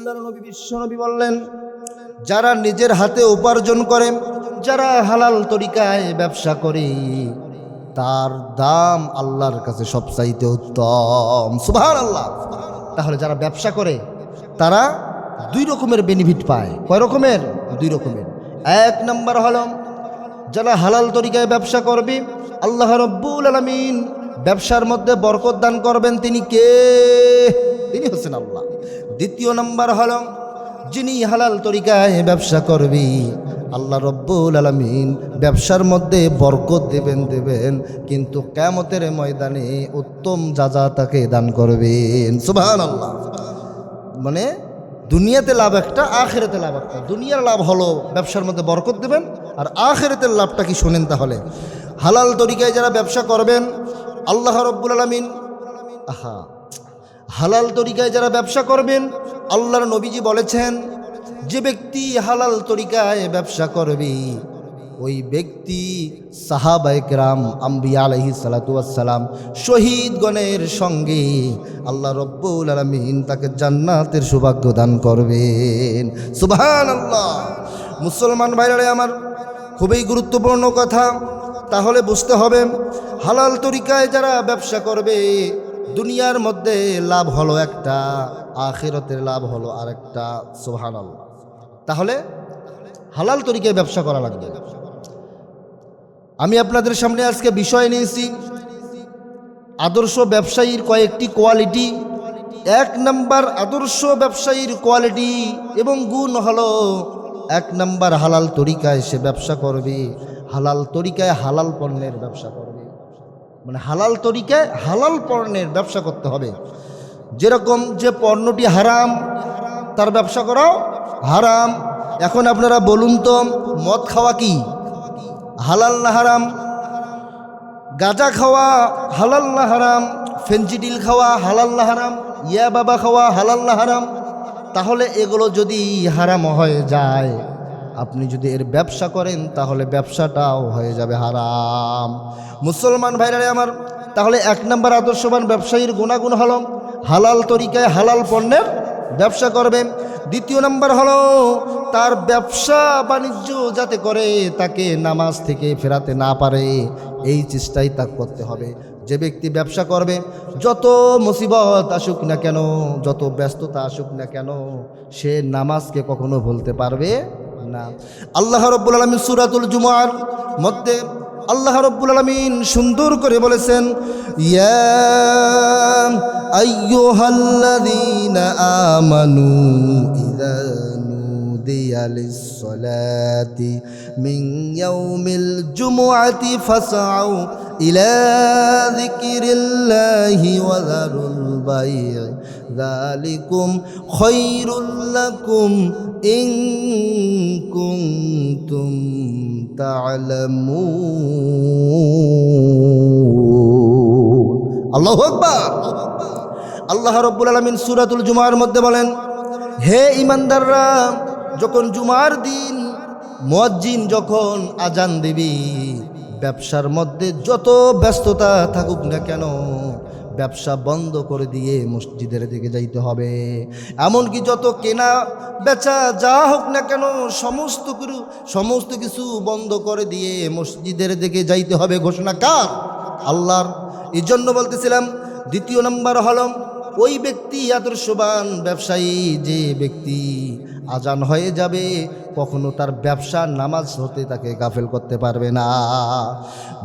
আল্লাহর নবী বিশ্বনবী বললেন, যারা নিজের হাতে উপার্জন করে, যারা হালাল তরিকায় ব্যবসা করে, তার দাম আল্লাহর কাছে সবচাইতে উত্তম। সুবহানাল্লাহ। তাহলে যারা ব্যবসা করে তারা দুই রকমের বেনিফিট পায়। কয় রকমের? দুই রকমের। এক নাম্বার হলো যারা হালাল তরিকায় ব্যবসা করবে, আল্লাহ রাব্বুল আলামিন ব্যবসার মধ্যে বরকত দান করবেন। তিনি কে? তিনি হচ্ছেন আল্লাহ। দ্বিতীয় নাম্বার হলো যিনি হালাল তরিকায় ব্যবসা করবে, আল্লাহ রাব্বুল আলামিন ব্যবসার মধ্যে বরকত দেবেন, কিন্তু কিয়ামতের ময়দানে উত্তম যাজা তাকে দান করবেন। সুবহানাল্লাহ। মানে দুনিয়াতে লাভ একটা, আখিরাতে লাভ একটা। দুনিয়ার লাভ হলো ব্যবসার মধ্যে বরকত দেবেন, আর আখিরাতের লাভটা কি শোনেন তাহলে। হালাল তরিকায় যারা ব্যবসা করবেন, আল্লাহ রাব্বুল আলামিন হালাল তরিকায় যারা ব্যবসা করবেন, আল্লাহর নবীজি বলেছেন, যে ব্যক্তি হালাল তরিকায় ব্যবসা করবে ওই ব্যক্তি সাহাবায়ে কেরাম, আম্বিয়া আলাইহিস সালাতু ওয়াস সালাম, শহীদগণের সঙ্গে আল্লাহ রাব্বুল আলামিন তাকে জান্নাতের সৌভাগ্য দান করবেন। সুবহানাল্লাহ। মুসলমান ভাইরা আমার, খুবই গুরুত্বপূর্ণ কথা। তাহলে বুঝতে হবে হালাল তরিকায় যারা ব্যবসা করবে, দুনিয়ার মধ্যে লাভ হলো একটা, আখিরাতের লাভ হলো আরেকটা। সুবহানাল্লাহ। তাহলে হালাল তরিকায় ব্যবসা করা লাগবে। আমি আপনাদের সামনে আজকে বিষয় নিয়েছি আদর্শ ব্যবসায়ীর কয়েকটি কোয়ালিটি। এক নাম্বার আদর্শ ব্যবসায়ীর কোয়ালিটি এবং গুণ হলো, এক নাম্বার হালাল তরিকায় সে ব্যবসা করবে, হালাল তরিকায় হালাল পণ্যের ব্যবসা করবে। মানে হালাল তরিকায় হালাল পণ্যের ব্যবসা করতে হবে। যেরকম যে পণ্যটি হারাম তার ব্যবসা করাও হারাম। এখন আপনারা বলুন তো, মদ খাওয়া কি হালাল না হারাম? গাঁজা খাওয়া হালাল না হারাম? ফেনজিডিল খাওয়া হালাল না হারাম? ইয়া বাবা খাওয়া হালাল না হারাম? তাহলে এগুলো যদি হারাম হয়ে যায়, আপনি যদি এর ব্যবসা করেন তাহলে ব্যবসাটাও হয়ে যাবে হারাম। মুসলমান ভাইরা আমার, তাহলে এক নম্বর আদর্শবান ব্যবসায়ীর গুণাগুণ হলো হালাল তরিকায় হালাল পণ্যের ব্যবসা করবেন। দ্বিতীয় নম্বর হলো তার ব্যবসা বাণিজ্য যাতে করে তাকে নামাজ থেকে ফেরাতে না পারে, এই চেষ্টাই তাকে করতে হবে। যে ব্যক্তি ব্যবসা করবে, যত মুসিবত আসুক না কেন, যত ব্যস্ততা আসুক না কেন, সে নামাজকে কখনো ভুলতে পারবে না। আল্লাহ রাব্বুল আলামিন সূরাতুল জুমআর মধ্যে আল্লাহ রাব্বুল আলামিন সুন্দর করে বলেছেন, ইয়া আইয়ুহাল্লাযীনা আমানু ইযা নুদিয়া লিস-সালাতি মিন ইয়াউমিল জুমআতি ফাসআউ ইলা যিকরিল্লাহি ওয়া যারুল বাই', যালিকুম খায়রুল লাকুম ইন কুনতুম তা'লামুন। আল্লাহু আকবার। আল্লাহ রাব্বুল আলামিন সূরাতুল জুমার মধ্যে বলেন, হে ঈমানদাররা, যখন জুমার দিন মুয়াজ্জিন যখন আজান দিবি, ব্যবসার মধ্যে যত ব্যস্ততা থাকুক না কেন, ব্যবসা বন্ধ করে দিয়ে মসজিদের দিকে যাইতে হবে। এমনকি যত কেনা বেচা যা হোক না কেন, সমস্ত কিছু বন্ধ করে দিয়ে মসজিদের দিকে যাইতে হবে। ঘোষণা কার? আল্লাহর। এই জন্য বলতেছিলাম, দ্বিতীয় নম্বর হলো ওই ব্যক্তি আদর্শবান ব্যবসায়ী, যে ব্যক্তি আজান হয়ে যাবে কখনো তার ব্যবসা নামাজ হতে তাকে গাফেল করতে পারবে না।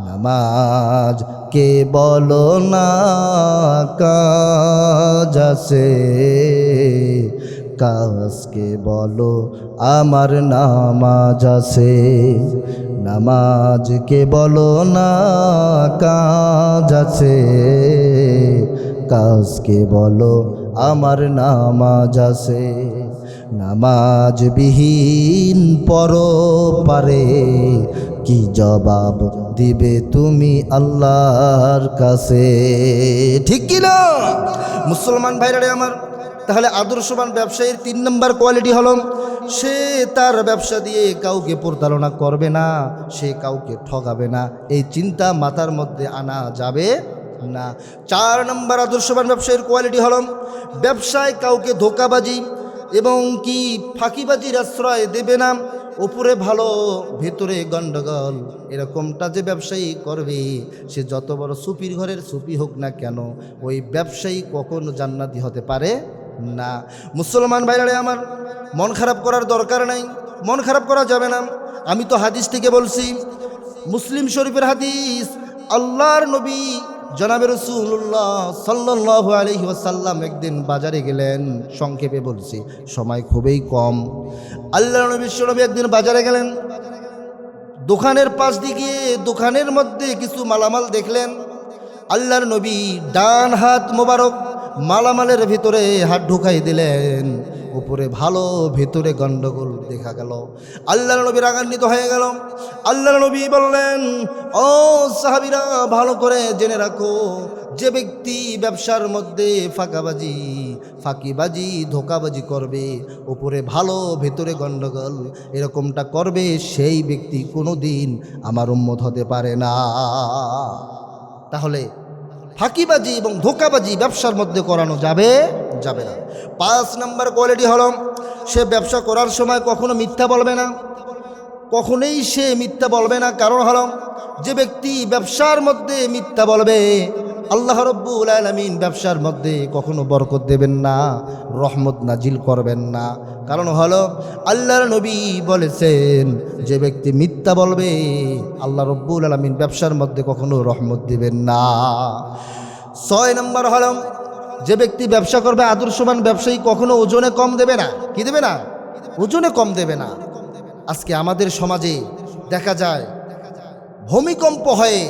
নামাজ কে বলো না কাজ আছে, কাজকে বলো আমার নামাজ আছে। নামাজকে বলো না কাজ আছে, কাজকে বলো আমার নামাজ আছে। নামাজ বিহীন পরপারে কি জবাব দিবে তুমি আল্লাহর কাছে? ঠিক কি না মুসলমান ভাইরা আমার? তাহলে আদর্শবান ব্যবসায়ীর 3 নম্বর কোয়ালিটি হলো, সে তার ব্যবসা দিয়ে কাউকে প্রতারণা করবে না, সে কাউকে ঠকাবে না। এই চিন্তা মাথার মধ্যে আনা যাবে না। 4 নম্বর আদর্শবান ব্যবসায়ীর কোয়ালিটি হলো, ব্যবসায় কাউকে ধোঁকাবাজি এবং কি ফাঁকিবাজির আশ্রয় দেবে না, উপরে ভালো ভেতরে গন্ডগোল, এরকমটা যে ব্যবসায়ী করবে সে যত বড় সুপির ঘরের সুপি হোক না কেন, ওই ব্যবসায়ী কখনো জান্নাতি হতে পারে না। মুসলমান ভাইরা আমার, মন খারাপ করার দরকার নাই, মন খারাপ করা যাবে না। আমি তো হাদিস থেকে বলছি, মুসলিম শরীফের হাদিস, আল্লাহর নবী জনাবে রাসূলুল্লাহ সাল্লাল্লাহু আলাইহি ওয়াসাল্লাম একদিন বাজারে গেলেন। সংক্ষেপে বলছি, সময় খুবই কম। আল্লাহর নবী একদিন বাজারে গেলেন, দোকানের পাশ দিয়ে গিয়ে দোকানের মধ্যে কিছু মালামাল দেখলেন। আল্লাহর নবী ডান হাত মোবারক মালামালের ভিতরে হাত ঢুকাই দিলেন, উপরে ভালো ভেতরে গন্ডগোল দেখা গেল। আল্লাহর নবী রাগান্বিত হয়ে গেল। আল্লাহর নবী বললেন, ও সাহাবীরা, ভালো করে জেনে রাখো, যে ব্যক্তি ব্যবসার মধ্যে ফাঁকিবাজি ধোকাবাজি করবে, উপরে ভালো ভেতরে গন্ডগোল এরকমটা করবে, সেই ব্যক্তি কোনো দিন আমার উম্মত হতে পারে না। তাহলে ফাঁকিবাজি এবং ধোকাবাজি ব্যবসার মধ্যে করানো যাবে না। 5 নম্বর কোয়ালিটি হলো, সে ব্যবসা করার সময় কখনো মিথ্যা বলবে না, কখনোই সে মিথ্যা বলবে না। কারণ হলো, যে ব্যক্তি ব্যবসার মধ্যে মিথ্যা বলবে, আল্লাহ রাব্বুল আলামিন ব্যবসার মধ্যে কখনো বরকত দেবেন না, রহমত নাজিল করবেন না। কারণ হলো, আল্লাহর নবী বলেছেন, যে ব্যক্তি মিথ্যা বলবে আল্লাহ রাব্বুল আলামিন ব্যবসার মধ্যে কখনো রহমত দিবেন না। 6 নম্বর হলো, যে ব্যক্তি ব্যবসা করবে আদর্শবান ব্যবসায়ী কখনো ওজনে কম দেবে না। কি দেবে না? ওজনে কম দেবে না। আজকে আমাদের সমাজে দেখা যায়, ভূমিকম্প হয়ে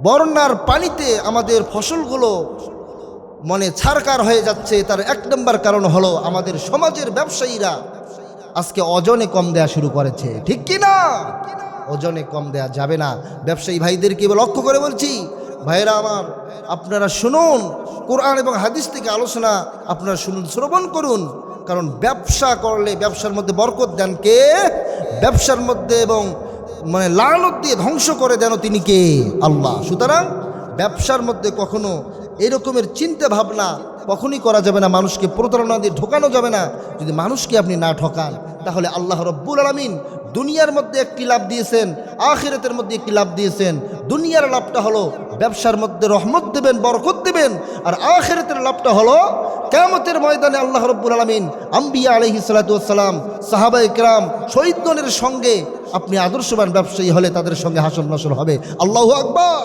বন্যার পানিতে আমাদের ফসলগুলো ছারকার হয়ে যাচ্ছে। তার 1 নম্বর কারণ হলো, আমাদের সমাজের ব্যবসায়ীরা আজকে ওজনে কম দেয়া শুরু করেছে। ঠিক কি না? ওজনে কম দেয়া যাবে না। ব্যবসায়ী ভাইদেরকে লক্ষ্য করে বলছি, ভাইরা আমার, আপনারা শুনুন, কোরআন এবং হাদিস থেকে আলোচনা আপনারা শুনুন, শ্রবণ করুন। কারণ ব্যবসা করলে ব্যবসার মধ্যে বরকত দেন কে? ব্যবসার মধ্যে এবং লানত দিয়ে ধ্বংস করে দেন তিনি কে? আল্লাহ। সুতরাং ব্যবসার মধ্যে কখনো এরকমের চিন্তা ভাবনা কখনই করা যাবে না। মানুষকে প্রতারণা দিয়ে ঢোকানো যাবে না। যদি মানুষকে আপনি না ঠকান, তাহলে আল্লাহ রাব্বুল আলামিন দুনিয়ার মধ্যে একটি লাভ দিয়েছেন, আখিরাতের মধ্যে একটি লাভ দিয়েছেন। দুনিয়ার লাভটা হলো ব্যবসার মধ্যে রহমত দেবেন, বরকত দেবেন। আর আখিরাতের লাভটা হলো কিয়ামতের ময়দানে আল্লাহ রাব্বুল আলামিন আম্বিয়া আলাইহিস সালাতু ওয়াস সালাম, সাহাবায়ে কেরাম, শহীদগণের সঙ্গে আপনি আদর্শবান ব্যবসায়ী হলে তাদের সঙ্গে হাসর নাসর হবে। আল্লাহু আকবার।